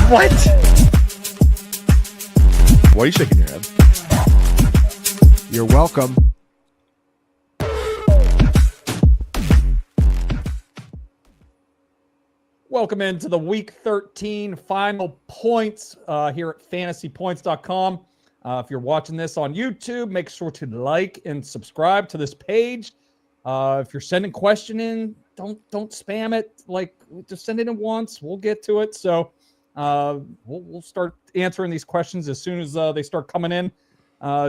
What? Why are you shaking your head? You're welcome. Welcome into the Week 13 final points here at FantasyPoints.com. If you're watching this on YouTube, make sure to like and subscribe to this page. If you're sending question in, don't spam it. Like, just send it in once. We'll get to it. So we'll start answering these questions as soon as they start coming in.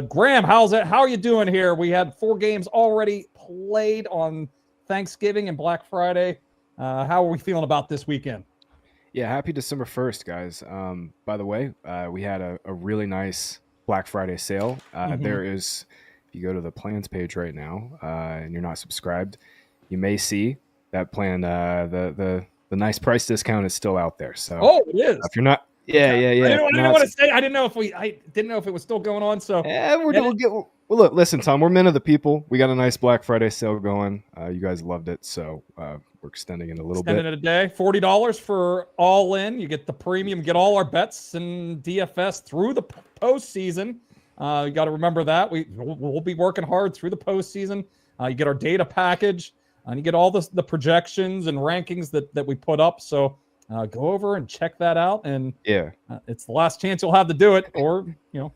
Graham, how are you doing here? We had 4 games already played on Thanksgiving and Black Friday. How are we feeling about this weekend? Yeah, happy December 1st, guys. By the way, we had a really nice Black Friday sale. There is, if you go to the plans page right now and you're not subscribed, you may see that plan. The nice price discount is still out there. So, it is. If you're not, yeah. I didn't want to say. I didn't know if it was still going on. So, look, listen, Tom, we're men of the people. We got a nice Black Friday sale going. You guys loved it, so we're extending it a little bit. Extending it a day. $40 for all in. You get the premium, get all our bets and DFS through the postseason. You got to remember that we'll be working hard through the postseason. You get our data package, and you get all the projections and rankings that we put up. So go over and check that out. And it's the last chance you'll have to do it. Or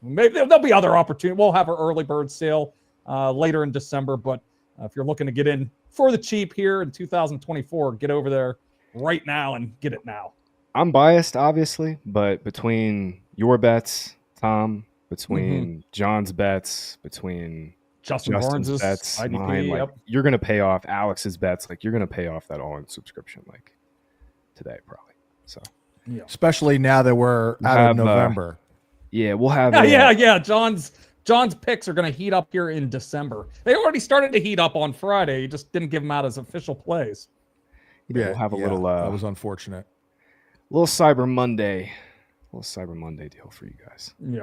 maybe there'll be other opportunities. We'll have our early bird sale later in December. But if you're looking to get in for the cheap here in 2024, get over there right now and get it now. I'm biased, obviously, but between your bets, Tom, between John's bets, between Justin's Barnes's bets, IDP, mine, you're going to pay off Alex's bets. You're going to pay off that all-in subscription today, probably. So, especially now that we're out of November. We'll have. John's picks are going to heat up here in December. They already started to heat up on Friday. You just didn't give them out as official plays. We'll have a little. That was unfortunate. Little Cyber Monday deal for you guys. Yeah.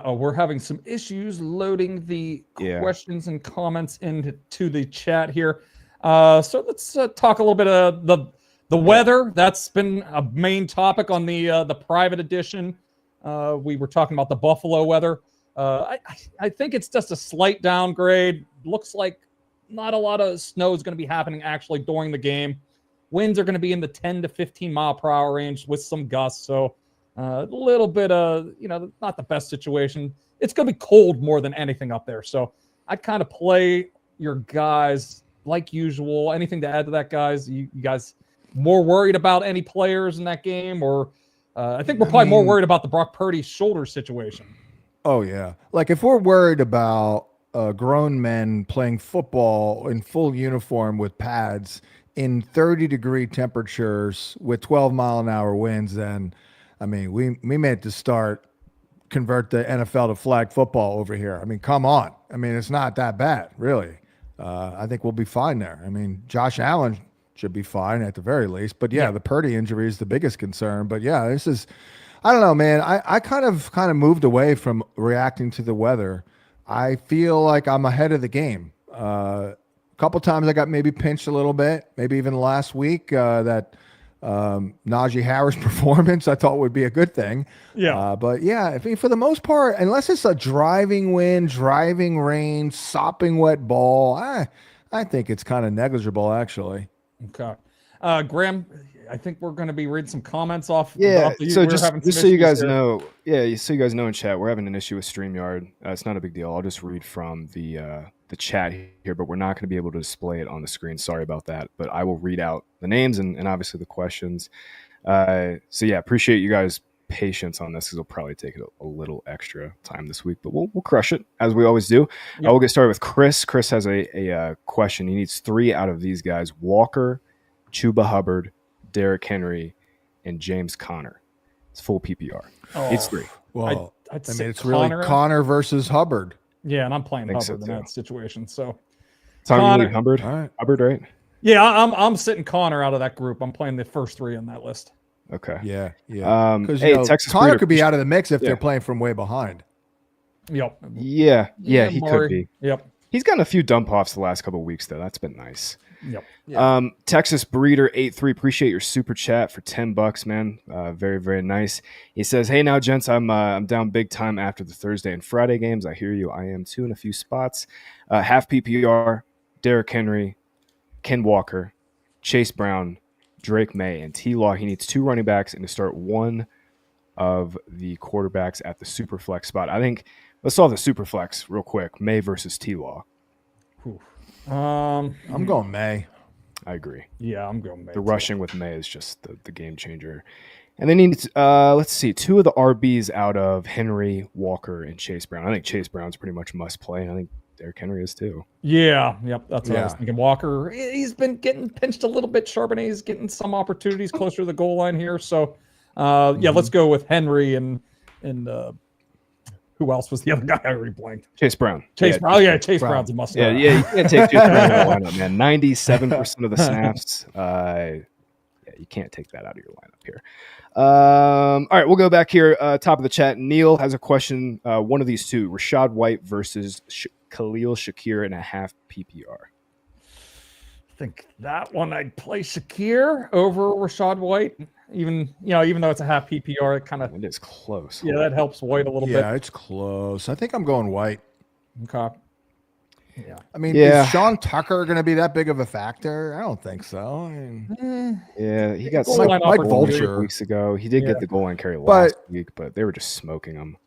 We're having some issues loading the questions and comments into the chat here. So let's talk a little bit of the weather. That's been a main topic on the private edition. We were talking about the Buffalo weather. I think it's just a slight downgrade. Looks like not a lot of snow is going to be happening actually during the game. Winds are going to be in the 10 to 15 mile per hour range with some gusts. So a little bit of, not the best situation. It's going to be cold more than anything up there. So I'd kind of play your guys like usual. Anything to add to that, guys? You guys more worried about any players in that game, or I think we're probably more worried about the Brock Purdy shoulder situation. Oh, yeah. Like, if we're worried about grown men playing football in full uniform with pads in 30-degree temperatures with 12-mile-an-hour winds, then, we may have to convert the NFL to flag football over here. Come on. It's not that bad, really. I think we'll be fine there. Josh Allen should be fine at the very least. But the Purdy injury is the biggest concern. But this is, I don't know, man. I kind of moved away from reacting to the weather. I feel like I'm ahead of the game. A couple times I got maybe pinched a little bit, maybe even last week, that Najee Harris performance I thought would be a good thing. But for the most part, unless it's a driving wind, driving rain, sopping wet ball, I think it's kind of negligible, actually. Okay. Graham, I think we're going to be reading some comments off. So just so you guys know, so you guys know in chat, we're having an issue with StreamYard. It's not a big deal. I'll just read from the chat here, but we're not going to be able to display it on the screen. Sorry about that. But I will read out the names and obviously the questions. Appreciate you guys' patience on this, because it'll probably take a little extra time this week, but we'll crush it as we always do. We'll get started with Chris. Chris has a question. He needs 3 out of these guys: Walker, Chuba Hubbard, Derrick Henry, and James Conner. It's full PPR. It's 3. Well, it's really Conner versus Hubbard. Yeah, and I'm playing Hubbard in that situation. So, Tom, you leave Hubbard? All right. Hubbard, right? Yeah, I'm sitting Conner out of that group. I'm playing the first 3 on that list. Okay. Yeah. Because Texas Conner could be out of the mix if they're playing from way behind. Yep. Yeah, he could be. Yep. He's gotten a few dump offs the last couple of weeks, though. That's been nice. Yep. Yeah. Texas Breeder 83, appreciate your super chat for $10, man. Very, very nice. He says, "Hey now, gents, I'm down big time after the Thursday and Friday games. I hear you. I am too in a few spots. Half PPR, Derrick Henry, Ken Walker, Chase Brown, Drake May, and T-Law. He needs 2 running backs and to start one of the quarterbacks at the super flex spot. I think let's solve the super flex real quick. May versus T-Law. I'm going May. I agree. Yeah, I'm going May. The rushing with May is just the game changer. And they need, let's see, 2 of the RBs out of Henry, Walker, and Chase Brown. I think Chase Brown's pretty much must play, and I think Derrick Henry is too. Yeah, yep, that's what I was thinking. Walker, he's been getting pinched a little bit. Charbonnet's getting some opportunities closer to the goal line here. So, let's go with Henry and who else was the other guy? I already blanked. Chase Brown. Chase Brown. Oh, yeah, Chase Brown's a must. Yeah, you can't take Chase Brown out of the lineup, man. 97% of the snaps. You can't take that out of your lineup here. All right, we'll go back here. Top of the chat. Neil has a question. One of these two: Rashad White versus Khalil Shakir in a half PPR. I think that one I'd play Shakir over Rashad White. Even though it's a half PPR, it is close. Yeah, that helps White a little bit. Yeah, it's close. I think I'm going White. Okay. Yeah. I mean, is Sean Tucker going to be that big of a factor? I don't think so. Yeah, he got Mike Vulture weeks ago. He did get the goal line carry last week, but they were just smoking him.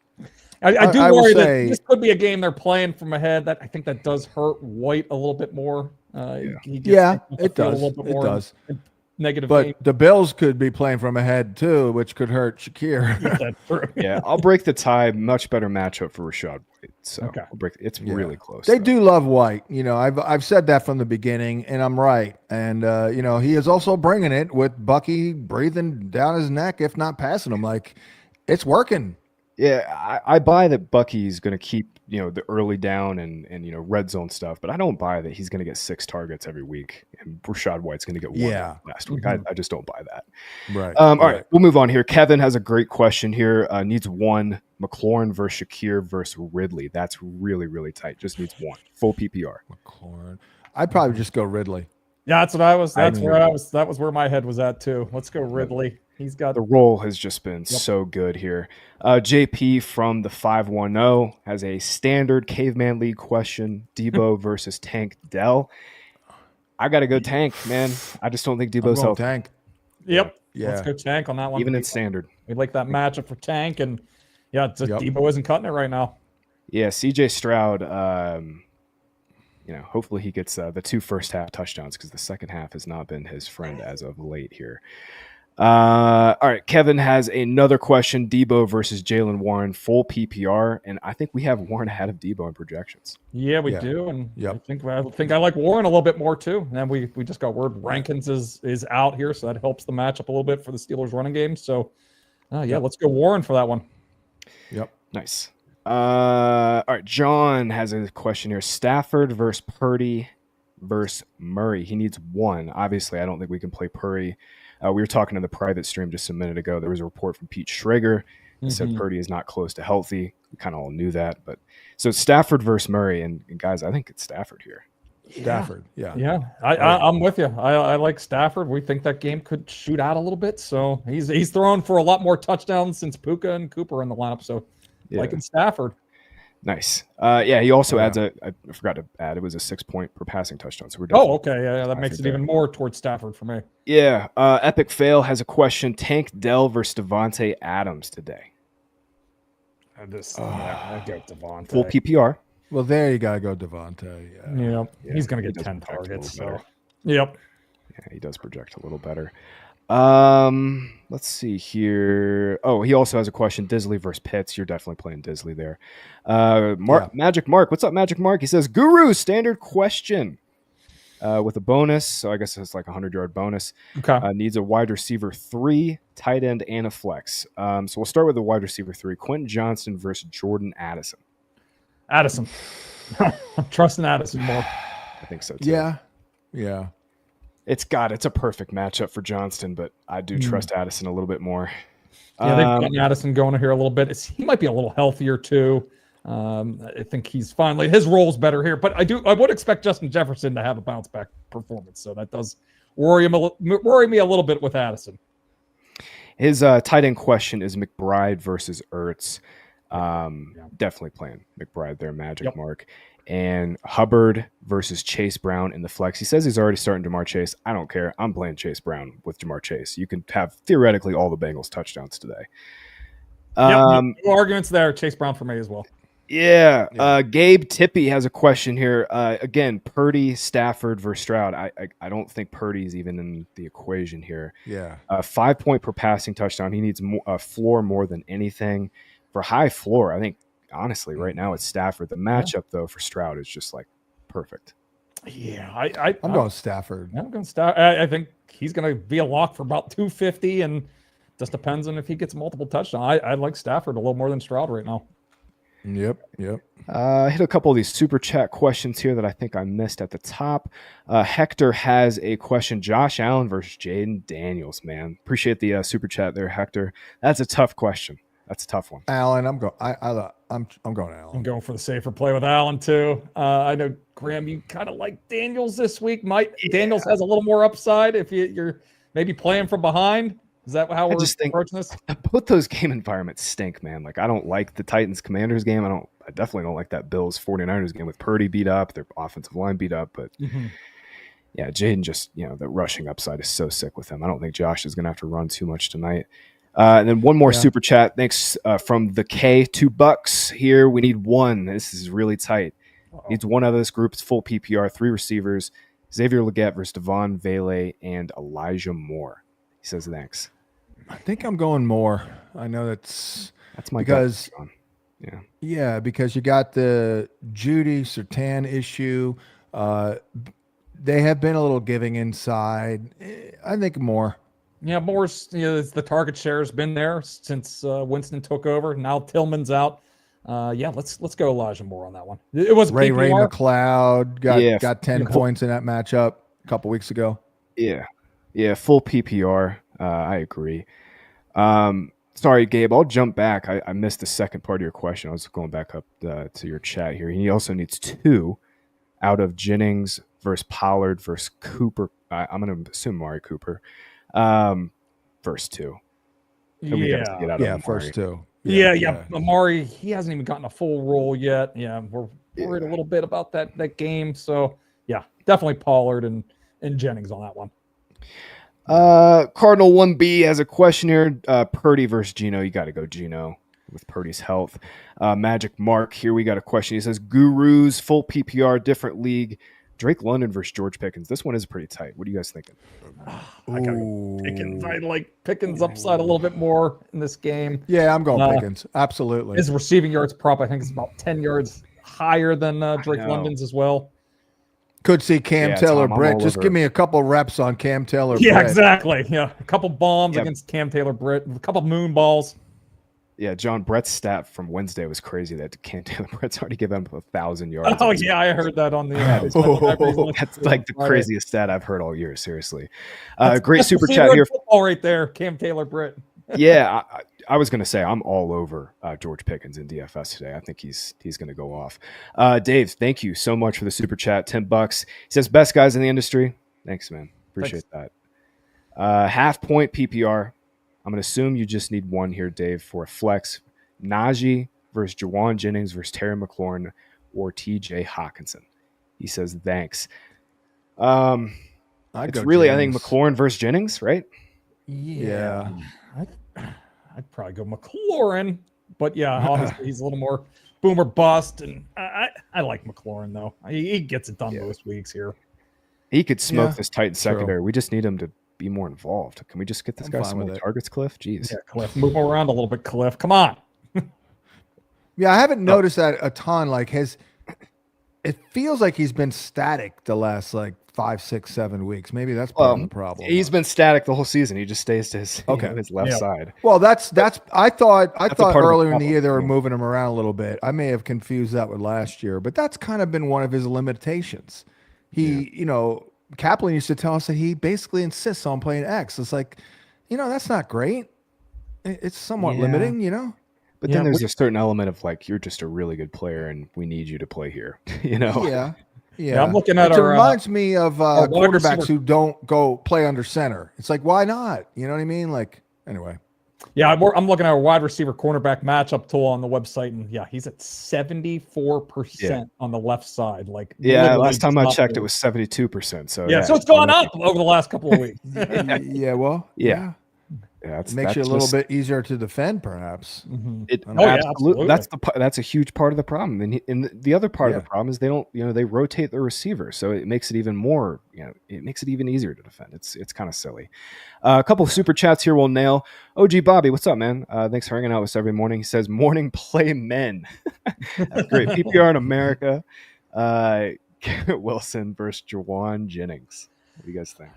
I do worry that this could be a game they're playing from ahead. That I think that does hurt White a little bit more. It does. It does. Negative, but game. The Bills could be playing from ahead too, which could hurt Shakir. That's true. Yeah, I'll break the tie. Much better matchup for Rashad White. So I'll break. It's really close. They do love White. I've said that from the beginning, and I'm right. And he is also bringing it with Bucky breathing down his neck, if not passing him. Like it's working. Yeah, I buy that Bucky's going to keep the early down and red zone stuff, but I don't buy that he's going to get 6 targets every week and Rashad White's going to get 1 last week. I just don't buy that. Right. All right, we'll move on here. Kevin has a great question here. Needs 1 McLaurin versus Shakir versus Ridley. That's really, really tight. Just needs 1 full PPR. McLaurin. I'd probably just go Ridley. Yeah, that's what I was. That was where my head was at too. Let's go Ridley. He's got the role has just been so good here. JP from the 510 has a standard caveman league question: Debo versus Tank Dell. I got to go Tank, man. I just don't think Debo's healthy. Tank. Yep. Yeah. Let's go Tank on that one. Even in standard, we like that matchup for Tank, and Debo isn't cutting it right now. Yeah, CJ Stroud. Hopefully he gets the 2 first half touchdowns because the second half has not been his friend as of late here. All right, Kevin has another question: Debo versus Jaylen Warren, full PPR, and I think we have Warren ahead of Debo in projections. Yeah, we do, and I think I like Warren a little bit more too. And then we just got word Rankins is out here, so that helps the matchup a little bit for the Steelers running game. So, let's go Warren for that one. Yep, nice. All right, John has a question here: Stafford versus Purdy versus Murray. He needs 1. Obviously, I don't think we can play Purdy. We were talking in the private stream just a minute ago. There was a report from Pete Schrager that said Purdy is not close to healthy. We kind of all knew that. But so it's Stafford versus Murray. And guys, I think it's Stafford here. Stafford, yeah. I'm with you. I like Stafford. We think that game could shoot out a little bit. So he's thrown for a lot more touchdowns since Puka and Cooper in the lineup. So liking Stafford. Nice. He also adds I forgot to add, it was a 6-point per passing touchdown. So we're okay. Yeah, that makes it even more towards Stafford for me. Yeah. Epic Fail has a question: Tank Dell versus Devontae Adams today. I go Devontae. Full PPR. Well, there you got to go Devontae. Yeah. He's going to get 10 targets. So. Yep. Yeah, he does project a little better. Let's see here. Oh, he also has a question: Disley versus Pitts. You're definitely playing Disley there. Magic Mark. What's up, Magic Mark? He says, Guru, standard question with a bonus. So I guess it's like a 100-yard bonus. Okay. Needs a wide receiver 3, tight end, and a flex. So we'll start with the wide receiver 3. Quentin Johnston versus Jordan Addison. Addison. I'm trusting Addison more. I think so too. Yeah. It's a perfect matchup for Johnston, but I do trust Addison a little bit more. Yeah, they've gotten Addison going here a little bit. He might be a little healthier too. I think he's finally his role's better here, but I would expect Justin Jefferson to have a bounce back performance, so that does worry me a little bit with Addison. His tight end question is McBride versus Ertz. Definitely playing McBride there, Magic Mark. And Hubbard versus Chase Brown in the flex. He says he's already starting Jamar Chase. I don't care. I'm playing Chase Brown with Jamar Chase. You can have theoretically all the Bengals touchdowns today. No arguments there. Chase Brown for me as well. Yeah. Gabe Tippy has a question here. Again, Purdy, Stafford versus Stroud. I don't think Purdy's even in the equation here. Yeah. 5 point per passing touchdown. He needs a floor more than anything. For high floor, I think, honestly, right now it's Stafford. The matchup, though, for Stroud is just like perfect. Yeah. I'm going Stafford. I'm going Stafford. I think he's going to be a lock for about 250, and just depends on if he gets multiple touchdowns. I like Stafford a little more than Stroud right now. Yep. I hit a couple of these super chat questions here that I think I missed at the top. Hector has a question: Josh Allen versus Jaden Daniels. Man, appreciate the super chat there, Hector. That's a tough question. That's a tough one. Allen, I'm going. I'm going Allen. I'm going for the safer play with Allen too. I know Graham, you kind of like Daniels this week. Daniels has a little more upside if you're maybe playing from behind. Is that how we're approaching this? Both those game environments stink, man. Like, I don't like the Titans-Commanders game. I definitely don't like that Bills-49ers game with Purdy beat up, their offensive line beat up. But, yeah, Jaden just, the rushing upside is so sick with him. I don't think Josh is going to have to run too much tonight. And then one more super chat. Thanks from the K, $2 here. We need one. This is really tight. Needs one out of this group. It's full PPR, 3 receivers. Xavier Legette versus Devon Vele and Elijah Moore. He says thanks. I think I'm going Moore. I know that's my because gut. Yeah, because you got the Judy Surtain issue. They have been a little giving inside. I think Moore. Yeah, Moore's the target share has been there since Winston took over. Now Tillman's out. Let's go Elijah Moore on that one. It was Ray PPR. McLeod got 10 points in that matchup a couple weeks ago. Yeah, full PPR. I agree. Sorry, Gabe, I'll jump back. I missed the second part of your question. I was going back up to your chat here. He also needs 2 out of Jennings versus Pollard versus Cooper. I'm going to assume Mari Cooper. First 2. First 2. Yeah. Amari, he hasn't even gotten a full role yet. Yeah, we're worried a little bit about that game. So, yeah, definitely Pollard and Jennings on that one. Cardinal 1B has a question here. Purdy versus Geno. You got to go Geno with Purdy's health. Magic Mark, here we got a question. He says, Gurus, full PPR, different league. Drake London versus George Pickens. This one is pretty tight. What are you guys thinking? I gotta go Pickens. I like Pickens upside a little bit more in this game. Yeah, I'm going Pickens. Absolutely. His receiving yards prop, I think, is about 10 yards higher than Drake London's as well. Could see Cam Taylor-Britt. Just give me a couple reps on Cam Taylor-Britt. Yeah, exactly. Yeah, a couple bombs against Cam Taylor-Britt, a couple moon balls. Yeah, John, Brett's stat from Wednesday was crazy that Cam Taylor-Britt's already given him 1,000 yards. Oh, yeah, I heard that on the that's like the craziest stat I've heard all year, seriously. Great super chat here. Football right there, Cam Taylor-Britt. Yeah, I was going to say I'm all over George Pickens in DFS today. I think he's going to go off. Dave, thank you so much for the super chat. $10. He says, best guys in the industry. Thanks, man. Appreciate that. Half point PPR. I'm going to assume you just need one here, Dave, for a flex. Najee versus Jawan Jennings versus Terry McLaurin or TJ Hawkinson. He says, thanks. I think McLaurin versus Jennings, right? Yeah. I'd probably go McLaurin, but yeah, obviously he's a little more boomer bust, and I like McLaurin though. He gets it done most weeks here. He could smoke this Titan secondary. We just need him to be more involved. Can we just get this guy some more targets, Cliff? Jeez. Yeah, Cliff, move him around a little bit, Cliff. Come on. Yeah, I haven't noticed that a ton. Like it feels like he's been static the last 5, 6, 7 weeks. Maybe that's part of the problem. He's been static the whole season. He just stays to his left side. Well, that's I thought earlier in the year they were moving him around a little bit. I may have confused that with last year, but that's kind of been one of his limitations. Kaplan used to tell us that he basically insists on playing X. It's like, that's not great. It's somewhat limiting, But then there's a certain element of like, you're just a really good player and we need you to play here. Yeah. Yeah, I'm looking at it reminds me of quarterbacks who don't go play under center. It's like, why not? You know what I mean? Like, anyway. Yeah, I'm looking at a wide receiver cornerback matchup tool on the website, and yeah, he's at 74% on the left side. Like, last time I checked, it was 72%. So so it's gone up over the last couple of weeks. Yeah, it makes you a little bit easier to defend, perhaps. Absolutely. That's a huge part of the problem. And the other part of the problem is they don't, they rotate the receiver, so it makes it even more, it makes it even easier to defend. It's kind of silly. A couple of super chats here we'll nail. OG Bobby, what's up, man? Thanks for hanging out with us every morning. He says, "Morning play men." That's great. PPR in America. Garrett Wilson versus Juwan Jennings. What do you guys think?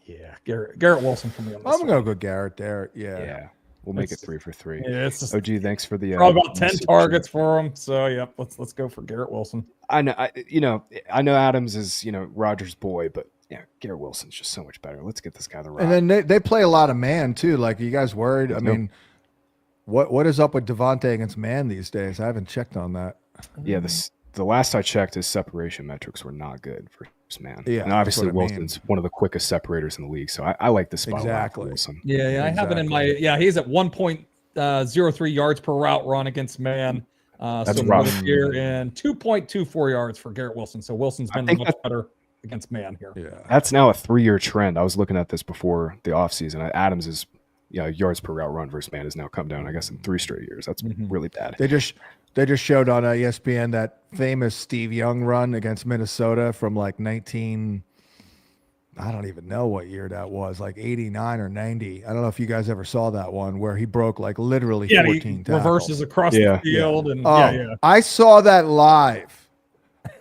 Yeah, Garrett Wilson for me on this. I'm going to go Garrett there. Yeah. We'll make it 3 for 3. Yeah, it's just, OG, thanks for the probably about 10 targets for him. So let's go for Garrett Wilson. I know Adams is Rodgers' boy, but Garrett Wilson's just so much better. Let's get this guy the right. And then they play a lot of man too. Like, are you guys worried? I mean, what is up with Devontae against man these days? I haven't checked on that. Yeah, the last I checked, his separation metrics were not good for man. Yeah, and obviously Wilson's one of the quickest separators in the league, so I like the spot. Exactly. Wilson. I have it in my. He's at 1.03 yards per route run against man. That's rough here, and 2.24 yards for Garrett Wilson. So Wilson's been much better against man here. Yeah, that's now a 3-year trend. I was looking at this before the offseason. Adams is yards per route run versus man has now come down, I guess, in 3 straight years. That's really bad. They just showed on ESPN that famous Steve Young run against Minnesota from like I don't even know what year that was, like 89 or 90. I don't know if you guys ever saw that one where he broke like literally 14 tackles. Reverses across the field. And I saw that live.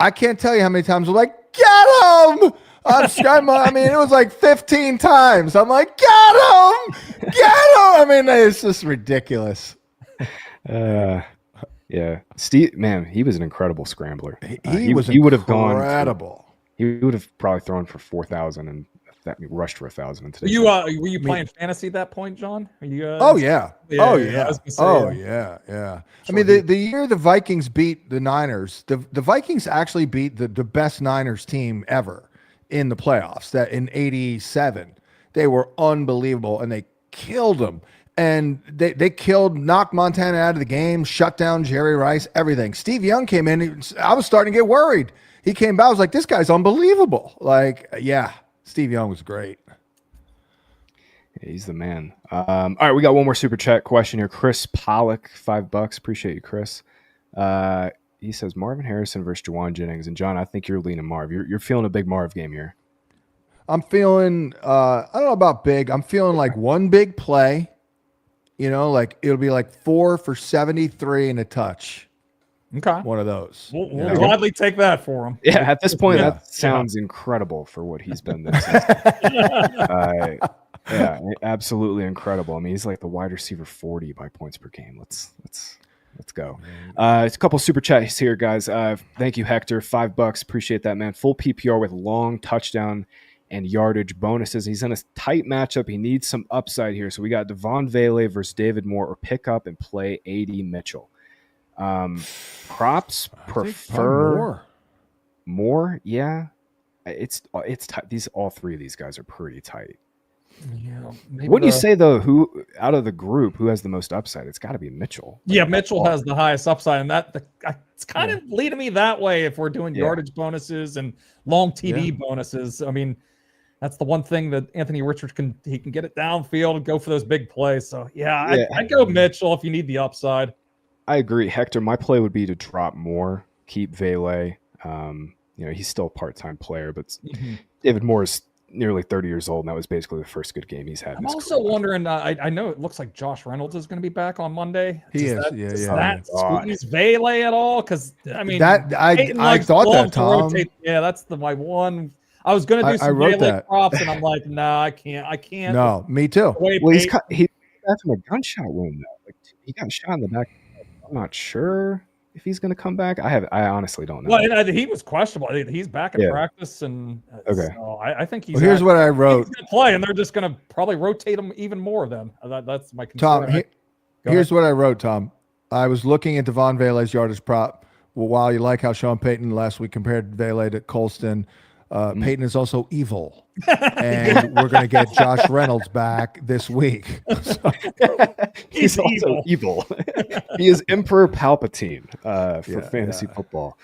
I can't tell you how many times I'm like, get him! I mean, it was like 15 times. I'm like, get him! Get him! I mean, it's just ridiculous. Yeah, Steve, man, he was an incredible scrambler. He would have gone incredible. He would have probably thrown for 4,000 and rushed for 1,000. Were you playing fantasy at that point, John? Are you? Oh yeah. I mean, the year the Vikings beat the Niners, the Vikings actually beat the best Niners team ever in the playoffs. That in '87, they were unbelievable and they killed them. And they knocked Montana out of the game, shut down Jerry Rice, everything. Steve Young came in. I was starting to get worried. He came back. I was like, this guy's unbelievable. Like, Steve Young was great. Yeah, he's the man. All right, we got one more super chat question here. Chris Pollock, $5. Appreciate you, Chris. He says Marvin Harrison versus Juwan Jennings. And John, I think you're leaning Marv. You're feeling a big Marv game here. I'm feeling, I don't know about big. I'm feeling like one big play. Like it'll be like 4 for 73 and a touch. Okay. One of those. We'll gladly take that for him. Yeah, at this point, that sounds incredible for what he's been this season. Absolutely incredible. I mean, he's like the wide receiver 40 by points per game. Let's go. It's a couple super chats here, guys. Thank you, Hector. $5. Appreciate that, man. Full PPR with long touchdown and yardage bonuses. He's in a tight matchup. He needs some upside here. So we got Devon Vele versus David Moore, or pick up and play A.D. Mitchell. Props prefer Moore. Yeah, it's tight. All 3 of these guys are pretty tight. Yeah. Wouldn't you say though? Who out of the group who has the most upside? It's got to be Mitchell. Yeah, Mitchell has the highest upside, and it's kind of leading me that way. If we're doing yardage bonuses and long TD bonuses, I mean, that's the one thing that Anthony Richards can get it downfield and go for those big plays. So I'd go Mitchell if you need the upside. I agree, Hector. My play would be to drop Moore, keep Vele. He's still a part-time player, but David Moore is nearly 30 years old, and that was basically the first good game he's had. I'm also wondering. I know it looks like Josh Reynolds is going to be back on Monday. Does that squeeze Vele at all? Because I mean, I thought that, Tom. That's my one. I was going to do some Vele props, and I'm like, no, I can't. No, me too. Well, he's got from a gunshot wound though. Like, he got shot in the back. I'm not sure if he's going to come back. I honestly don't know. Well, he was questionable. He's back in practice, and so I think he's. Well, here's what I wrote. He's going to play, and they're just going to probably rotate him even more. Then that's my concern. Tom, here's what I wrote, Tom. I was looking at Devon Vele's yardage prop. Well, while you like how Sean Payton last week compared Vele to Colston, Payton is also evil. And we're going to get Josh Reynolds back this week. He's also evil. He is Emperor Palpatine for fantasy football.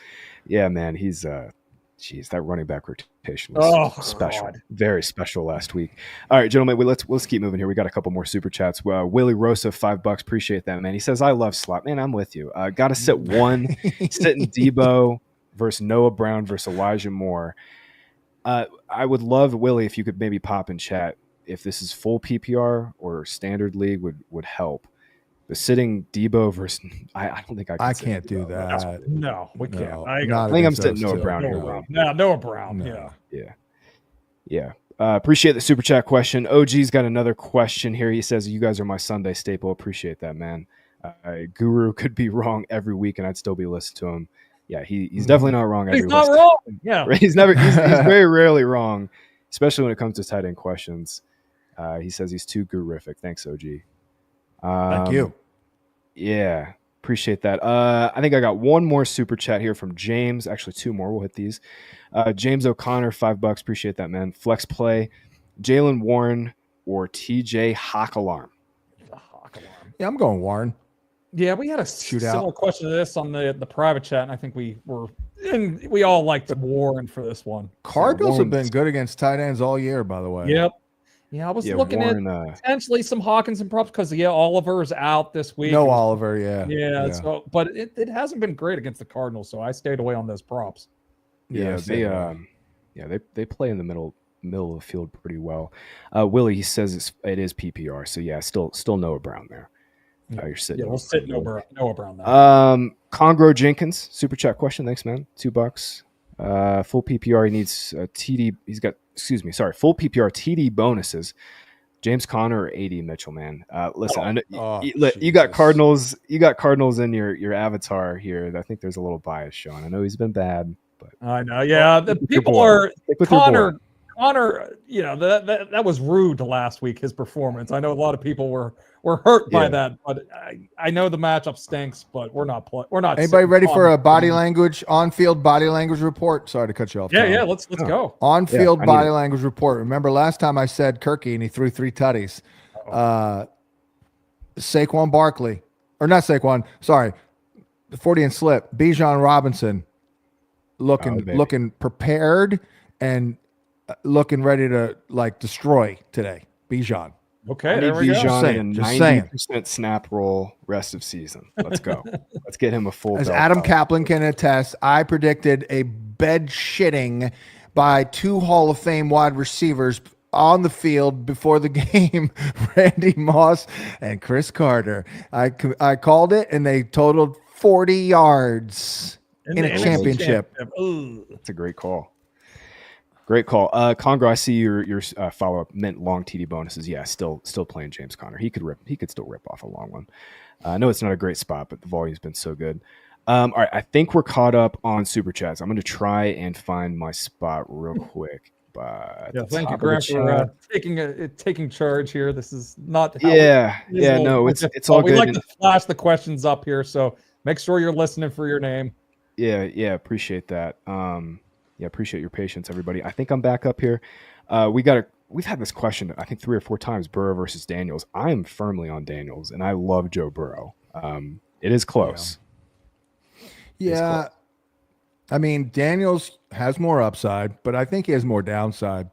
Yeah, man. He's that running back rotation was special. God. Very special last week. All right, gentlemen, let's keep moving here. We got a couple more super chats. Willie Rosa, $5. Appreciate that, man. He says, I love slot. Man, I'm with you. Got to sit one. Sitting Debo versus Noah Brown versus Elijah Moore. I would love, Willie, if you could maybe pop in chat if this is full PPR or standard league would help. The sitting Debo versus I don't think I can't do that. No, we can't. I think I'm sitting Noah Brown here. No, Noah Brown. Yeah. Appreciate the super chat question. OG's got another question here. He says, "You guys are my Sunday staple." Appreciate that, man. Guru could be wrong every week, and I'd still be listening to him. Yeah, he's definitely not wrong. He's not wrong. Yeah, he's very rarely wrong, especially when it comes to tight end questions. He says he's too gurific. Thanks, OG. Thank you. Yeah, appreciate that. I think I got one more super chat here from James. Actually, two more. We'll hit these. James O'Connor, $5. Appreciate that, man. Flex play, Jalen Warren or TJ Hawk-Alarm. Yeah, I'm going Warren. Yeah, we had a similar question to this on the private chat, and I think we all liked Warren for this one. Cardinals have been good against tight ends all year, by the way. Yep. Yeah, I was looking at potentially some Hawkinson props because Oliver is out this week. No Oliver, yeah. So, but it hasn't been great against the Cardinals, so I stayed away on those props. Yeah, they play in the middle of the field pretty well. Willie, he says it is PPR, so yeah, still Noah Brown there. You're sitting. Yeah, we'll sit Noah Brown there. Congro Jenkins, super chat question. Thanks, man. $2. Full PPR. He needs TD. He's got. Full PPR TD bonuses. James Conner or AD Mitchell, man. Listen, I know, you got Cardinals. You got Cardinals in your avatar here. I think there's a little bias, Sean. I know he's been bad, but I know. Yeah, the people are Connor. That was rude last week. His performance. I know a lot of people were hurt by that, but I know the matchup stinks. But we're not. Anybody ready for a on-field body language report? Sorry to cut you off. Yeah. Let's go. On-field body language report. Remember last time I said Kirky and he threw 3 tutties. Saquon Barkley, or not Saquon? Sorry, the 40 and slip. Bijan Robinson, looking prepared and looking ready to destroy today. Bijan. Okay, there we go. Bijan 90% snap roll rest of season. Let's go. Let's get him a full. As Adam Kaplan can attest, I predicted a bed shitting by 2 Hall of Fame wide receivers on the field before the game, Randy Moss and Chris Carter. I called it, and they totaled 40 yards in a championship. That's a great call. Great call. Congro, I see your follow-up meant long TD bonuses. Yeah, still playing James Conner. He could still rip off a long one. I know it's not a great spot, but the volume's been so good. All right, I think we're caught up on Super Chats. I'm going to try and find my spot real quick. But thank you, Graham, for taking charge here. This is not how it's all good. We like to flash the questions up here, so make sure you're listening for your name. Yeah, appreciate that. Appreciate your patience, everybody. I think I'm back up here. We've had this question, I think 3 or 4 times, Burrow versus Daniels. I am firmly on Daniels, and I love Joe Burrow. It is close. Yeah. Close. I mean, Daniels has more upside, but I think he has more downside.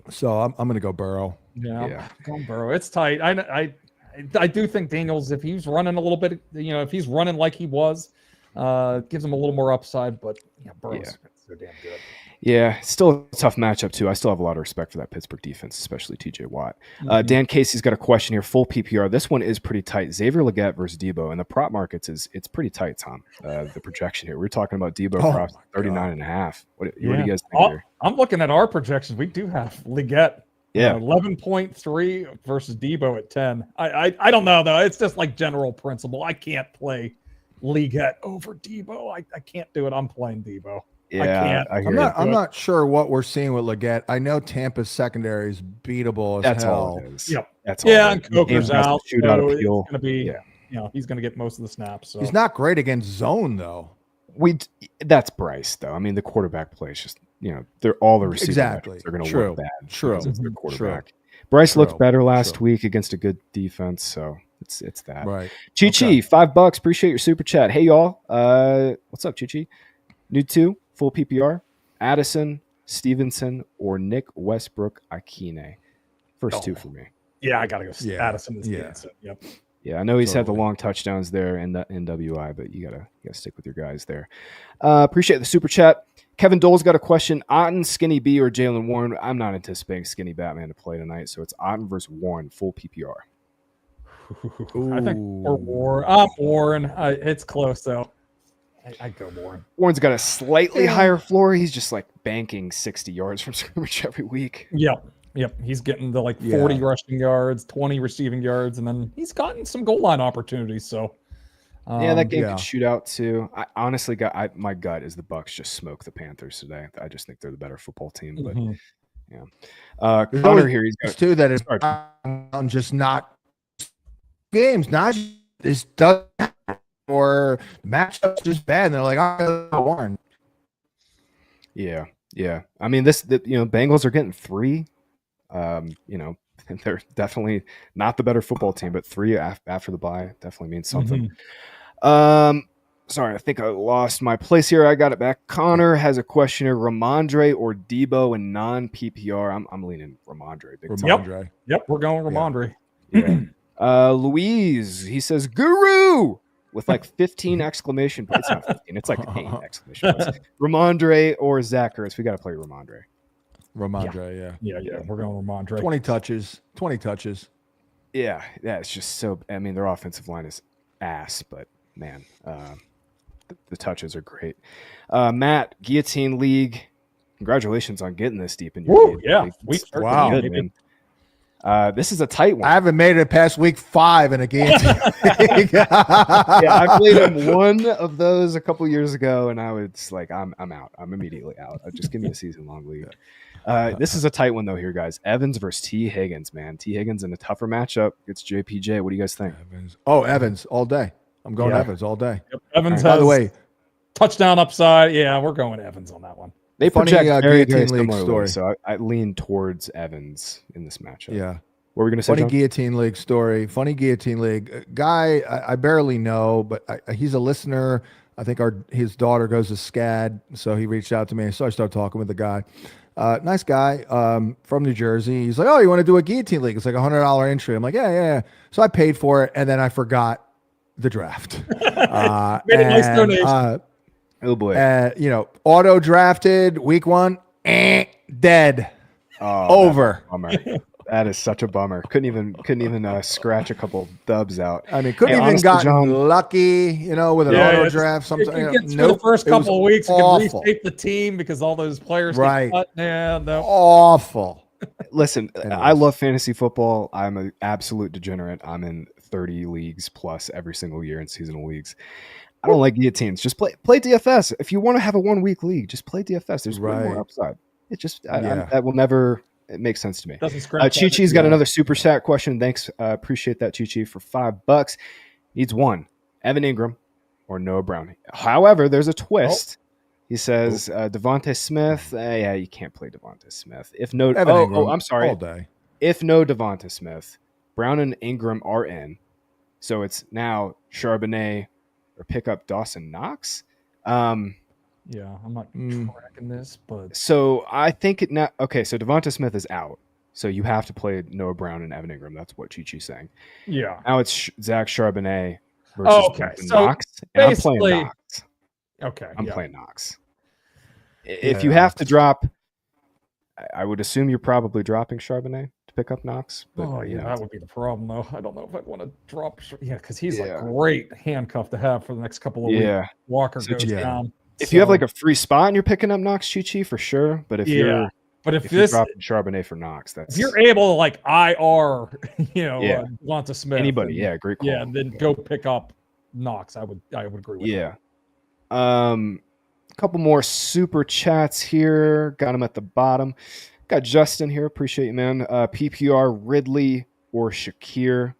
So I'm going to go Burrow. Yeah. Go Burrow. It's tight. I do think Daniels, if he's running a little bit, if he's running like he was, gives him a little more upside, but Burrow's so damn good. Yeah, still a tough matchup too. I still have a lot of respect for that Pittsburgh defense, especially TJ Watt. Dan Casey's got a question here. Full PPR. This one is pretty tight. Xavier Legette versus Debo, and the prop markets it's pretty tight, Tom. The projection here. We're talking about Debo props 39.5. What do you guys think here? I'm looking at our projections. We do have Legette. 11.3 versus Debo at 10. I don't know though. It's just like general principle. I can't play Legette over Debo. I can't do it. I'm playing Debo. Yeah, I'm not sure what we're seeing with Legette. I know Tampa's secondary is beatable as hell. All it is. Yep. That's all. And Coker's out. Shootout appeal. It's going to be he's going to get most of the snaps. So. He's not great against zone though. That's Bryce though. I mean, the quarterback play is just they're all the receivers are going to look bad. True. Because it's their quarterback. Bryce looked better last week against a good defense, so it's that. Right. Chi $5. Appreciate your super chat. Hey y'all, what's up, Chi? New 2 full PPR. Addison, Stevenson, or Nick Westbrook Akine. First 2 for me. Yeah, I gotta go. Addison and Stevenson. Yep. Yeah, I know he's had the long touchdowns there in the NWI, but you gotta stick with your guys there. Appreciate the super chat. Kevin Dole's got a question. Otten, Skinny B, or Jalen Warren? I'm not anticipating Skinny Batman to play tonight, so it's Otten versus Warren, full PPR. I think Warren. It's close though. I'd go Warren. Warren's got a slightly higher floor. He's just like banking 60 yards from scrimmage every week. Yep. He's getting the 40 rushing yards, 20 receiving yards, and then he's gotten some goal line opportunities. So that game could shoot out too. I honestly my gut is the Bucs just smoke the Panthers today. I just think they're the better football team. But Connor here, he's got too that it's just not games, not this does or matchups just bad. And they're like, oh, Warren. Yeah. I mean, Bengals are getting 3. And they're definitely not the better football team, but 3 after the bye definitely means something. Sorry, I think I lost my place here. I got it back. Connor has a question here. Ramondre or Debo in non-PPR? I'm leaning Ramondre. Yep, we're going Ramondre. Yeah. Louise, he says, Guru! With 15 exclamation points. It's not 15. It's 8 exclamation points. Ramondre or Zach Ertz? We got to play Ramondre. Yeah. We're going Ramondre. 20 touches. Yeah. It's just so. I mean, their offensive line is ass, but man, the touches are great. Matt, Guillotine League. Congratulations on getting this deep in your league. Wow. Good, this is a tight one. I haven't made it past week 5 in a game. I played him one of those a couple years ago, and I was like, I'm out. I'm immediately out. Just give me a season-long league. This is a tight one, though, here, guys. Evans versus T. Higgins, man. T. Higgins in a tougher matchup. It's JPJ. What do you guys think? Evans all day. I'm going Evans all day. Yep. Evans by the way, touchdown upside. Yeah, we're going Evans on that one. They project very league story. So I lean towards Evans in this matchup. Yeah. What were we going to say, Funny John? Guillotine League story. Funny Guillotine League. Guy I barely know, but he's a listener. I think his daughter goes to SCAD, so he reached out to me. So I started talking with the guy. Nice guy from New Jersey. He's like, oh, you want to do a Guillotine League? It's like $100 entry. I'm like, yeah. So I paid for it, and then I forgot the draft. Made a nice donation. Oh boy! Auto drafted week 1, dead, over. Bummer. That is such a bummer. Couldn't even scratch a couple dubs out. I mean, couldn't even gotten lucky, with an auto draft. Sometimes the first couple of weeks, you can reshape the team because all those players get cut. Yeah, no. Awful. Listen, I love fantasy football. I'm an absolute degenerate. I'm in 30 leagues plus every single year in seasonal leagues. I don't like guillotines. Just play DFS. If you want to have a 1-week league, just play DFS. There's way more upside. It just that will never. It makes sense to me. Chi-Chi's got another super chat question. Thanks. Appreciate that, Chi-Chi, for $5. Needs 1. Evan Ingram or Noah Brown. However, there's a twist. He says Devontae Smith. You can't play Devontae Smith. If no, I'm sorry. All day. If no Devontae Smith, Brown and Ingram are in. So it's now Charbonnet or pick up Dawson Knox. I'm not tracking this, but so I think it now. Okay, so Devonta Smith is out, so you have to play Noah Brown and Evan Ingram. That's what Chi-Chi's saying. Yeah. Now it's Zach Charbonnet versus Knox, and I'm playing Knox. Okay, I'm playing Knox. If you have to drop, I would assume you're probably dropping Charbonnet to pick up Knox. But that would be the problem, though. I don't know if I'd want to drop. Because he's a great handcuff to have for the next couple of weeks. Walker goes down. If you have like a free spot and you're picking up Knox, Chi-Chi, for sure. But if you're dropping Charbonnet for Knox, that's if you're able to like IR, Devonta Smith, anybody, great call. Yeah, and then go pick up Knox. I would agree with that. A couple more super chats here. Got them at the bottom. Got Justin here. Appreciate you, man. PPR Ridley or Shakir.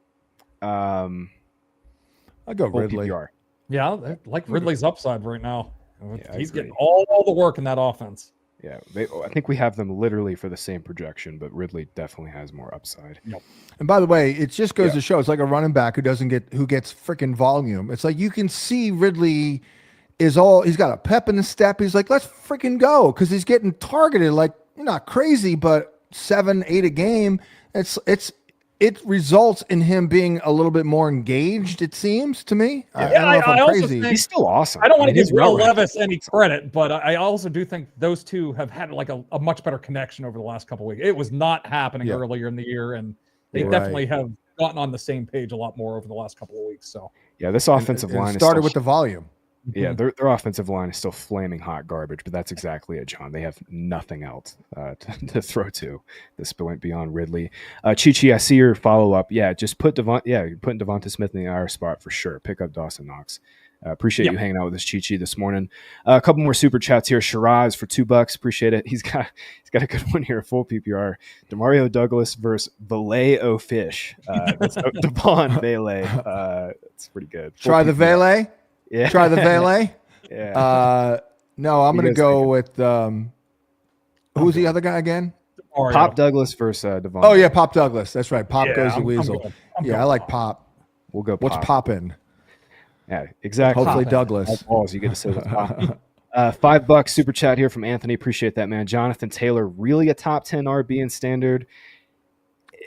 I go Full Ridley. PPR. Yeah, I like Ridley's upside right now. Yeah, He's getting all the work in that offense. Yeah, I think we have them literally for the same projection, but Ridley definitely has more upside. Yep. And by the way, it just goes to show it's like a running back who gets freaking volume. It's like you can see Ridley he's got a pep in his step. He's like, let's freaking go, because he's getting targeted like not crazy, but 7, 8 a game. It results in him being a little bit more engaged, it seems to me. Yeah, I don't know if I'm also crazy. He's still awesome. I don't want to give Will Levis any credit, but I also do think those two have had like a much better connection over the last couple of weeks. It was not happening earlier in the year, and they definitely have gotten on the same page a lot more over the last couple of weeks. So yeah, this offensive line started with the volume. Yeah, their offensive line is still flaming hot garbage, but that's exactly it, John. They have nothing else to throw to this point beyond Ridley. Chi-Chi, I see your follow-up. Yeah, just put you're putting Devonta Smith in the IR spot for sure. Pick up Dawson Knox. Appreciate you hanging out with us, Chi-Chi, this morning. A couple more super chats here. Shiraz for $2. Appreciate it. He's got a good one here. Full PPR. Demario Douglas versus Valet-O-Fish. That's Devon Valet. It's pretty good. Try the Valet. Yeah. Try the Valet. Yeah. No, I'm going to go with who's the other guy again? Pop Douglas versus Devon. Oh yeah, Pop Douglas. That's right. Pop goes the Weasel. I like Pop. We'll go. What's poppin'? Yeah, exactly. Hopefully Douglas. Balls, you get to say what's poppin'. $5 super chat here from Anthony. Appreciate that, man. Jonathan Taylor, really a top 10 RB in standard.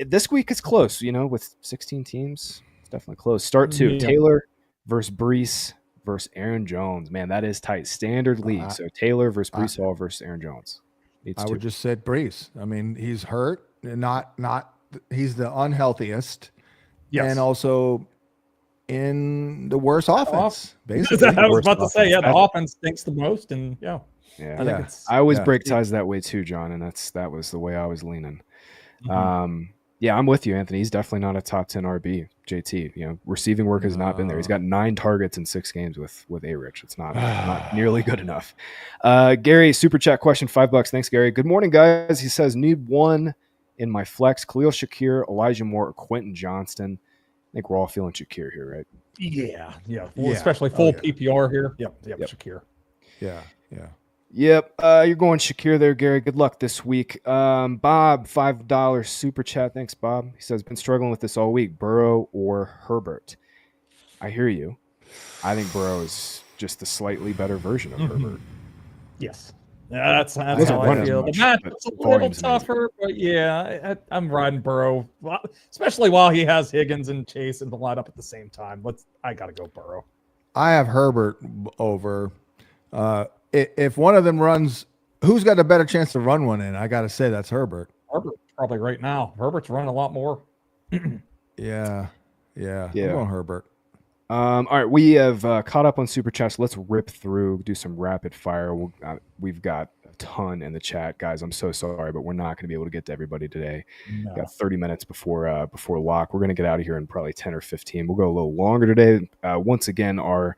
This week is close, with 16 teams. It's definitely close. Start 2. Taylor versus Brees versus Aaron Jones. Man, that is tight. Standard league. So Taylor versus Brees Hall versus Aaron Jones. I would just say Brees. I mean, he's hurt. Not he's the unhealthiest. Yes. And also in the worst offense. Basically. I was about to say, the offense stinks the most, and I always break ties that way too, John, and that was the way I was leaning. Mm-hmm. Yeah, I'm with you, Anthony. He's definitely not a top 10 RB. JT, receiving work has not been there. He's got 9 targets in 6 games with A-Rich. It's not nearly good enough. Gary, super chat question, $5. Thanks, Gary. Good morning, guys. He says, need one in my flex. Khalil Shakir, Elijah Moore, or Quentin Johnston. I think we're all feeling Shakir here, right? Yeah. Well, especially full PPR here. Yep. Shakir. Yeah. Yep, you're going Shakir there, Gary. Good luck this week. Bob, $5 super chat. Thanks, Bob. He says, been struggling with this all week. Burrow or Herbert? I hear you. I think Burrow is just the slightly better version of Herbert. Yes. That's how I feel. The matchup's a little tougher, but I'm riding Burrow, especially while he has Higgins and Chase in the lineup at the same time. I got to go Burrow. I have Herbert over. If one of them runs, who's got a better chance to run one in? I got to say that's Herbert. Herbert probably right now. Herbert's running a lot more. Yeah. I'm going Herbert. All right, we have caught up on super chats. Let's rip through, do some rapid fire. We've got a ton in the chat, guys. I'm so sorry, but we're not going to be able to get to everybody today. No. Got 30 minutes before lock. We're going to get out of here in probably 10 or 15. We'll go a little longer today. Once again, our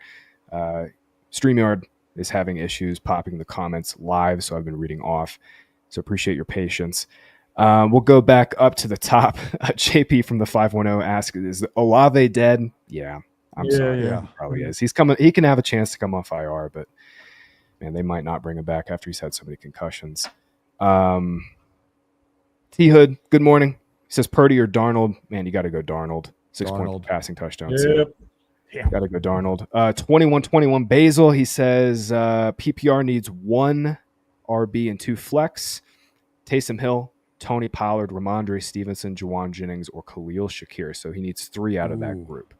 StreamYard is having issues popping the comments live, so I've been reading off. So appreciate your patience. We'll go back up to the top. JP from the 510 asks, is Olave dead? Yeah, I'm sorry. Yeah, he probably is. He's coming. He can have a chance to come off IR, but man, they might not bring him back after he's had so many concussions. T Hood, good morning. He says Purdy or Darnold. Man, you got to go Darnold. 6 point passing touchdowns. Yep. Yeah. Got to go Darnold. 21-21 Basil. He says PPR needs 1 RB and 2 flex. Taysom Hill, Tony Pollard, Ramondre Stevenson, Juwan Jennings, or Khalil Shakir. So he needs 3 out of that group.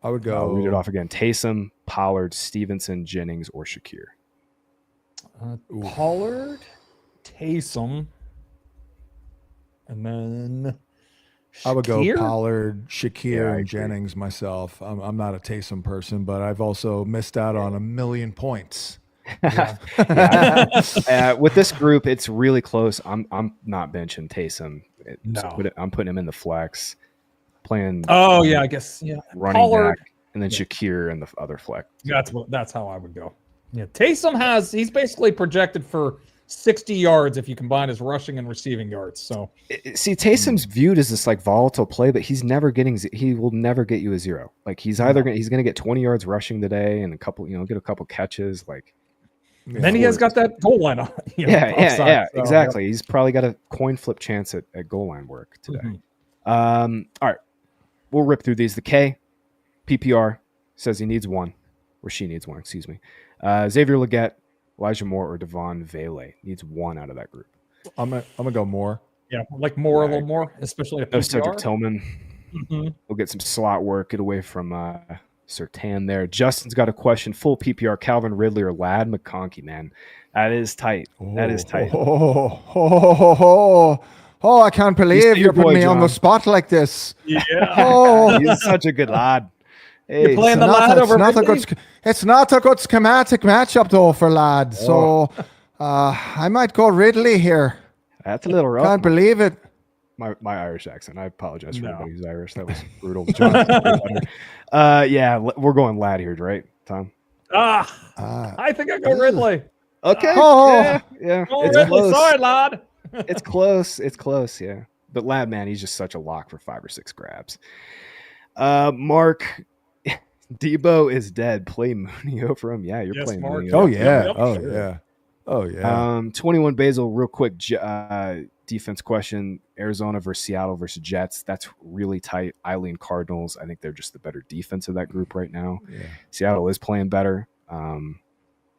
I would go. I'll read it off again. Taysom, Pollard, Stevenson, Jennings, or Shakir. Pollard, Taysom, and then I would go Pollard, Shakir, and Jennings myself. I'm not a Taysom person, but I've also missed out on 1 million points. With this group, it's really close. I'm not benching Taysom. I'm putting him in the flex. Playing. Oh yeah, I guess running Pollard, back, and then Shakir in the other flex. That's how I would go. Yeah, Taysom he's basically projected for 60 yards if you combine his rushing and receiving yards. So see, Taysom's viewed as this like volatile play, but he will never get you a 0. Like he's either he's going to get 20 yards rushing today and a couple, get a couple catches. Like then he has got that goal line on. Yeah, exactly. He's probably got a coin flip chance at goal line work today. All right, we'll rip through these. The K PPR says he needs one, or she needs one. Excuse me. Xavier Legette, Elijah Moore, or Devon Vele needs one out of that group. I'm gonna go Moore. Yeah, like Moore a little more, especially at PPR. Cedric Tillman. We'll get some slot work. Get away from Surtain there. Justin's got a question. Full PPR, Calvin Ridley or Lad McConkey, man. That is tight. That is tight. Oh, I can't believe you're putting me on the spot like this. Yeah. Oh, he's such a good lad. Hey, you're playing the lad over it's not a good schematic matchup, though, for Lad. So I might go Ridley here. That's a little rough. Can't believe it. My Irish accent. I apologize for anybody who's Irish. That was brutal. John, yeah, we're going Lad here, right, Tom? I think I go Ridley. Okay. Yeah. It's Ridley. Close. Sorry, Lad. It's close. It's close. Yeah. But Lad, man, he's just such a lock for 5 or 6 grabs. Mark, Debo is dead. Play Mooney over him. Yeah, you're playing Mark. Mooney. Oh yeah. Oh yeah. 21 Basil, real quick. Defense question: Arizona versus Seattle versus Jets. That's really tight. Eileen Cardinals. I think they're just the better defense of that group right now. Yeah. Seattle is playing better.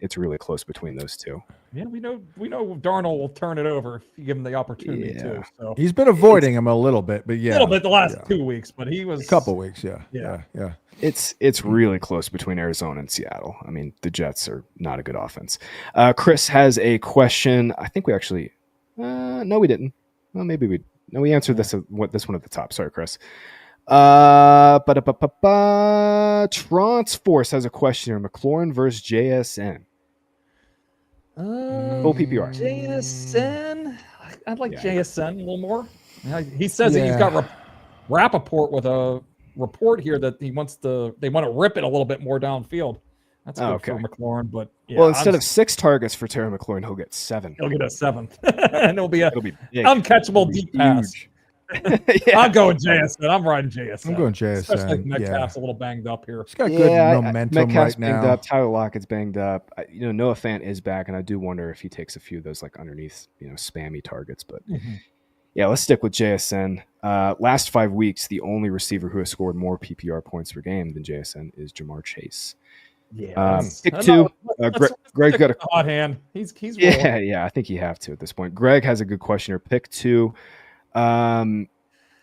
It's really close between those two. Yeah, we know Darnold will turn it over if you give him the opportunity to. So he's been avoiding him a little bit, but a little bit the last 2 weeks, but he was a couple weeks. Yeah. It's really close between Arizona and Seattle. I mean, the Jets are not a good offense. Chris has a question. I think we actually no, we didn't. Well, maybe we answered this one at the top. Sorry, Chris. Transforce has a question here. McLaurin versus JSN. Full PPR. JSN. I'd like JSN a little more. He says that he's got Rappaport with a report here that they want to rip it a little bit more downfield. That's good for McLaurin, but instead of 6 targets for Terry McLaurin, he'll get 7. He'll get a 7th, and it'll be big. Uncatchable deep pass. I'm going JSN. I'm riding JSN. I'm going JSN. Especially if Metcalf's a little banged up here. He's got good momentum Metcalf's right now. Banged up. Tyler Lockett's banged up. Noah Fant is back, and I do wonder if he takes a few of those like underneath, spammy targets. But let's stick with JSN. Last 5 weeks, the only receiver who has scored more PPR points per game than JSN is Jamar Chase. Yeah. Pick 2. Greg's got a hot hand. He's rolling. I think you have to at this point. Greg has a good question here. Pick 2.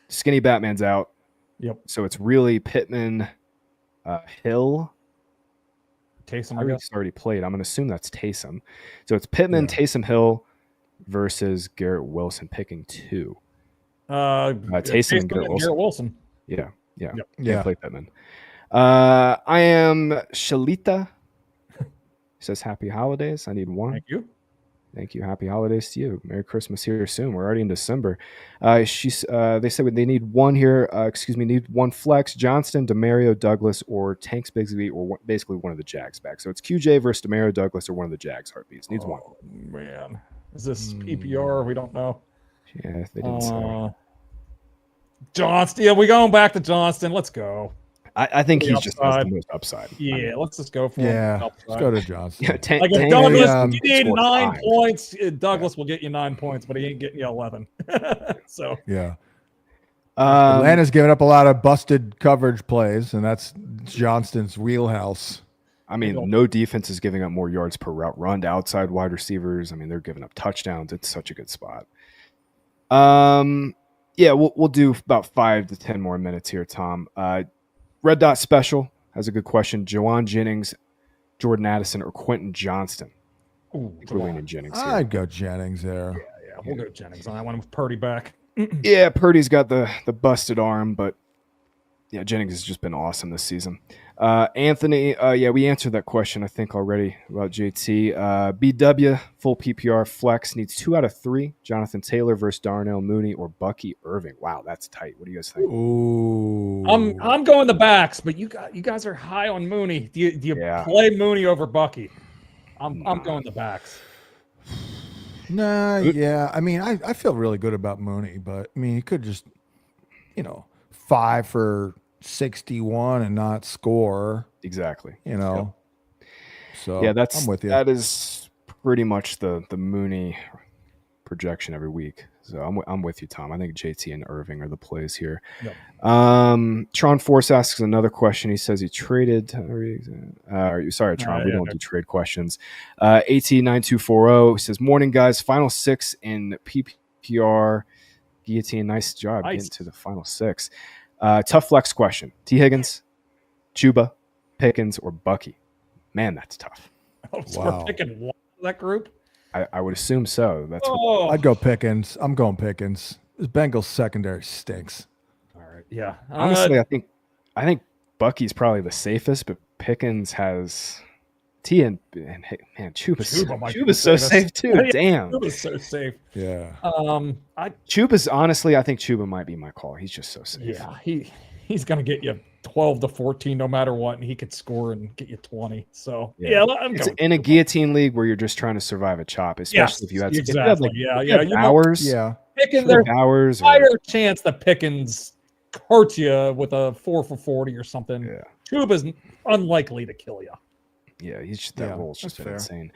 Skinny Batman's out. Yep. So it's really Pittman, Hill. Taysom. Tyreek's already played. I'm going to assume that's Taysom. So it's Pittman, Taysom Hill versus Garrett Wilson. Picking 2. Taysom and Garrett Wilson. Yeah. Play Pittman. I am Shalita. Says happy holidays. I need 1. Thank you. Happy holidays to you. Merry Christmas here soon. We're already in December. They said they need 1 here. Need 1 flex. Johnston, Demario Douglas, or Tanks Bigsby, or basically one of the Jags back. So it's QJ versus Demario Douglas or one of the Jags heartbeats. Needs 1. Man, is this PPR? We don't know. Yeah, they didn't say. Johnston. Yeah, we're going back to Johnston. Let's go. I think he's just has the most upside. Yeah, let's just go for him. Let's go to Johnston. If Douglas, you need 9 points. Douglas will get you 9 points, but he ain't getting you 11. So Atlanta's giving up a lot of busted coverage plays, and that's Johnston's wheelhouse. I mean, no defense is giving up more yards per route run to outside wide receivers. I mean, they're giving up touchdowns. It's such a good spot. We'll do about 5 to 10 more minutes here, Tom. Red Dot Special has a good question. Jawan Jennings, Jordan Addison, or Quentin Johnston? Leaning Jennings here. I'd go Jennings there. Yeah, we'll go Jennings on that one with Purdy back. Yeah, Purdy's got the busted arm, but Jennings has just been awesome this season. Anthony, we answered that question, I think, already about JT. BW, full PPR flex, needs 2 out of 3. Jonathan Taylor versus Darnell Mooney or Bucky Irving. Wow, that's tight. What do you guys think? Ooh. I'm going the backs, but you guys are high on Mooney. Do you play Mooney over Bucky? I'm going the backs. Nah, yeah. I mean, I feel really good about Mooney, but I mean, he could just, 5 for 61 and not score. Exactly. So yeah, I'm with you. That is pretty much the Mooney projection every week. So I'm with you, Tom. I think JT and Irving are the plays here. Yep. Tron Force asks another question. He says he traded. Sorry, Tron. We don't do trade questions. AT9240 says, "Morning, guys. Final 6 in PPR. Guillotine. Nice job getting to the final 6. Tough flex question. T. Higgins, Chuba, Pickens, or Bucky? Man, that's tough. So we're picking one of that group? I would assume so. I'd go Pickens. I'm going Pickens. This Bengals secondary stinks. All right. Yeah. Honestly, I think Bucky's probably the safest, but Pickens has T and man, Chuba's so safe too. Damn. Chuba's so safe. Yeah. Chuba's honestly, I think Chuba might be my call. He's just so safe. Yeah, he's gonna get you 12 to 14 no matter what, and he could score and get you 20. So it's in a guillotine league where you're just trying to survive a chop, especially if you had hours. Pickens, there's a higher chance that Pickens hurts you with a 4 for 40 or something. Yeah. Tuba's unlikely to kill you. Yeah, that role's just been insane.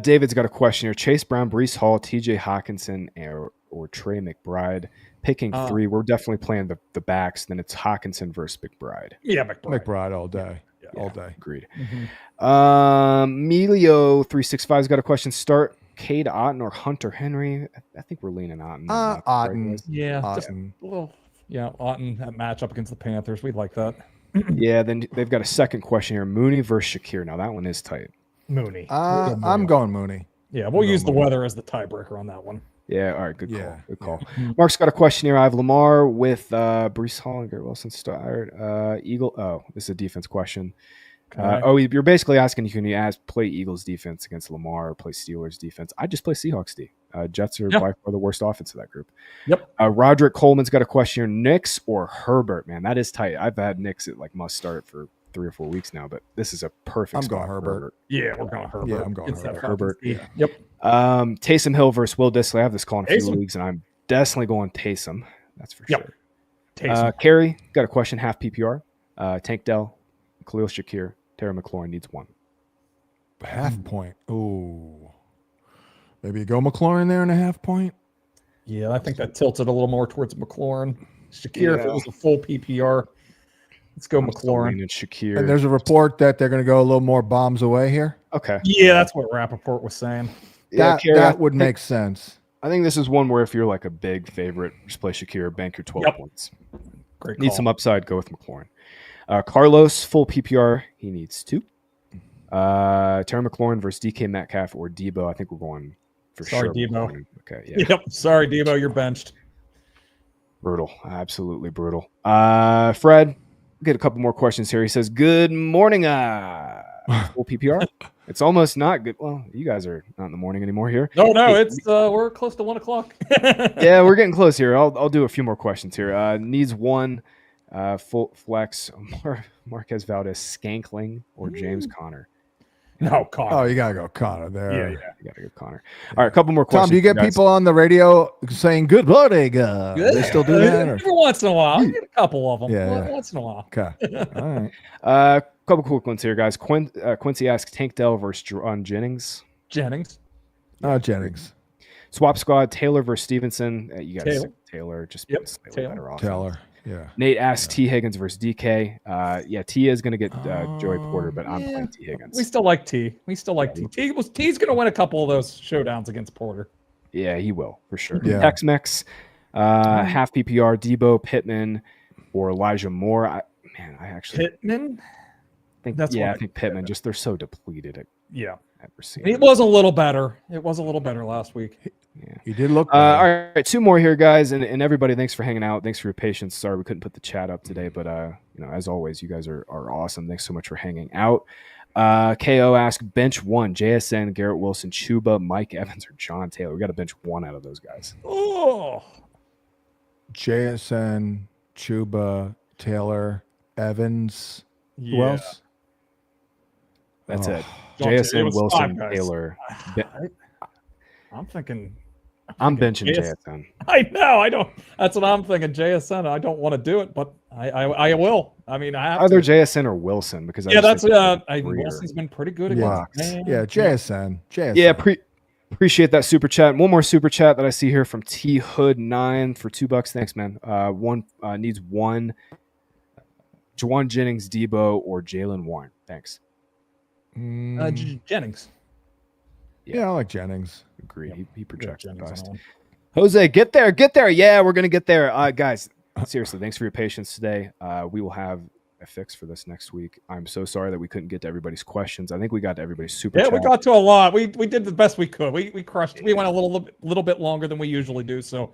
David's got a question here. Chase Brown, Breece Hall, TJ Hawkinson, or Trey McBride. Picking 3. We're definitely playing the backs. Then it's Hawkinson versus McBride. Yeah, McBride all day. All day. Agreed. Melio365's got a question. Start Cade Otton or Hunter Henry? I think we're leaning Otton. Otton. Yeah. Otton. Otton, that matchup against the Panthers. We'd like that. Yeah, then they've got a second question here. Mooney versus Shakir. Now, that one is tight. Mooney. I'm going Mooney. Yeah, we'll use the weather as the tiebreaker on that one. Yeah, all right, good call. Good call. Mark's got a question here. I have Lamar with Breece Hall and Garrett Wilson start. Eagle. Oh, this is a defense question. You're basically asking, can you play Eagles defense against Lamar or play Steelers defense? I just play Seahawks D. Jets are by far the worst offense of that group. Yep. Roderick Coleman's got a question here. Knicks or Herbert? Man, that is tight. I've had Knicks at must start for 3 or 4 weeks now, but this is a perfect spot. I'm going Herbert. Yeah, we're going Herbert. Yeah, I'm going Herbert. Yeah. Yep. Taysom Hill versus Will Dissly. I have this call in a few leagues, and I'm definitely going Taysom. That's for sure. Taysom. Carrie got a question. Half PPR. Tank Dell, Khalil Shakir, Terry McLaurin needs 1. Half point. Ooh. Maybe you go McLaurin there in a half point. Yeah, I think that tilts it a little more towards McLaurin. Shakir, if it was a full PPR, let's go McLaurin. And Shakir. And there's a report that they're going to go a little more bombs away here. Okay. Yeah, that's what Rappaport was saying. That would make sense. I think this is one where if you're like a big favorite, just play Shakir, bank your 12 points. Great call. Need some upside, go with McLaurin. Carlos, full PPR, he needs 2. Terry McLaurin versus DK Metcalf or Debo. I think we're going for sure. Sorry, Debo. McLaurin. Okay, yeah. Yep. Sorry, Debo, you're benched. Brutal. Absolutely brutal. Fred, we'll get a couple more questions here. He says, good morning. Full PPR. It's almost not good. Well, you guys are not in the morning anymore here. No, it's we're close to 1 o'clock. Yeah, we're getting close here. I'll do a few more questions here. Needs 1 full flex. Marquez Valdez, Skankling, or James Conner. No, Connor. Oh, you gotta go Connor there. Yeah. You gotta go Connor. All right, a couple more questions. Tom, do you get people on the radio saying good morning? They still do that? Every once in a while. I get a couple of them. Yeah. Once in a while. Okay. All right. Couple quick ones here, guys. Quincy asks Tank Dell versus Jennings. Jennings. Jennings. Swap squad, Taylor versus Stevenson. You got Taylor. Just better off. Taylor. Yeah. Nate asks T. Higgins versus DK. T is going to get Joey Porter, but I'm playing T. Higgins. We still like T. T. T's going to win a couple of those showdowns against Porter. Yeah, he will for sure. Yeah. Tex-Mex, half PPR, Debo, Pittman, or Elijah Moore. I actually Pittman. I think Pittman. Just they're so depleted. At receiver. It was a little better. Last week. Yeah, he did look. All right, 2 more here, guys, and everybody. Thanks for hanging out. Thanks for your patience. Sorry we couldn't put the chat up today, but as always, you guys are awesome. Thanks so much for hanging out. KO asked bench 1: JSN, Garrett Wilson, Chuba, Mike Evans, or John Taylor. We got to bench 1 out of those guys. Oh, JSN, Chuba, Taylor, Evans. Who else? That's it. JSN, Wilson, Taylor. I'm thinking benching JSN. I know. I don't. That's what I'm thinking. JSN. I don't want to do it, but I will. I mean, I have either to. JSN or Wilson because Wilson's been pretty good against. JSN. Yeah, appreciate that super chat. One more super chat that I see here from T Hood 9 for $2. Thanks, man. One needs one. Juwan Jennings, Debo, or Jalen Warren. Thanks. Jennings. Yeah, I like Jennings. Agreed. Yep. He projects the best. Jose, get there. Yeah, we're gonna get there. Guys, seriously, thanks for your patience today. We will have a fix for this next week. I'm so sorry that we couldn't get to everybody's questions. I think we got to everybody's super chat. We got to a lot. We did the best we could. We crushed. We went a little bit longer than we usually do. So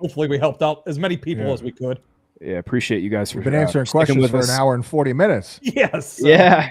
hopefully we helped out as many people as we could. Yeah, appreciate you guys for been answering questions for an hour and 40 minutes. Yes. Yeah.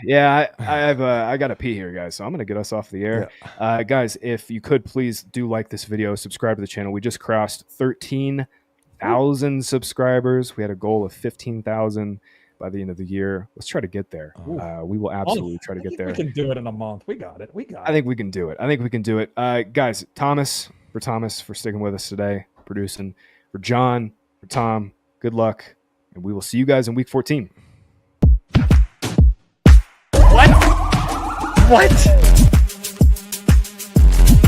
I got to pee here, guys. So I'm gonna get us off the air. Yeah. Guys, if you could please do like this video, subscribe to the channel. We just crossed 13,000 subscribers. We had a goal of 15,000 by the end of the year. Let's try to get there. We will absolutely try to get there. We can do it in a month. We got it. I think we can do it. Guys, Thomas for sticking with us today, producing. For John, for Tom, good luck, and we will see you guys in week 14. What?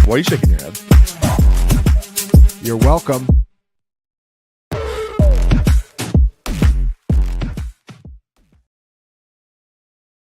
Why are you shaking your head? You're welcome.